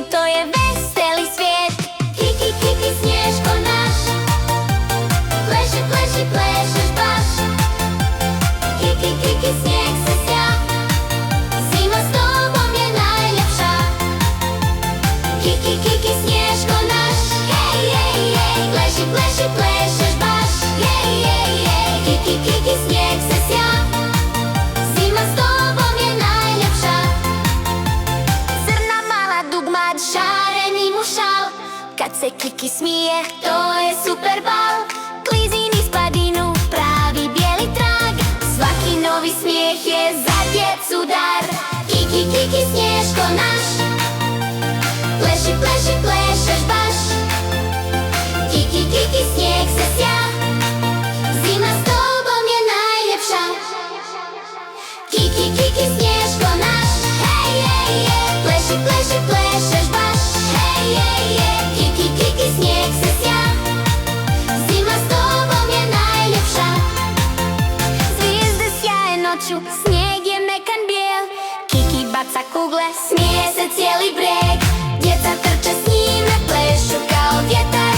to je veselý svijet. Kiki, Kiki, Snježko náš, pleši, pleši, plešeš baš. Kiki, Kiki, snijeg se sja, zima s tobom je najljepša. Kiki, Kiki, Snježko naš, hej, hej, hej, pleši, pleši, plešeš baš. Hej, hej, hej, Kiki, Kiki, snijeg se sja, zima s tobom je najljepša. Crna mala dugmad, šareni mu šal, kad se Kiki smije, to je super bal. Klizi niz padinu, pravi bijeli trag, svaki novi smijeh je za djecu dar. Kiki, Kiki, Snježko naš, pleši, pleši, plešeš baš. Kiki, Kiki, snijeg se sja, zima s tobom je najljepša. Kiki, Kiki, Snježko naš, hej, hej, hej, pleši, pleši, plešeš baš. Hej, hej, hej, Kiki, Kiki, snijeg se sja, zima s tobom je najljepša. Zvijezde sjaje noću, snijeg je mekan bijel, Kiki baca kugle, smije se cijeli brijeg. Djeca trče s njime, plešu kao vjetar.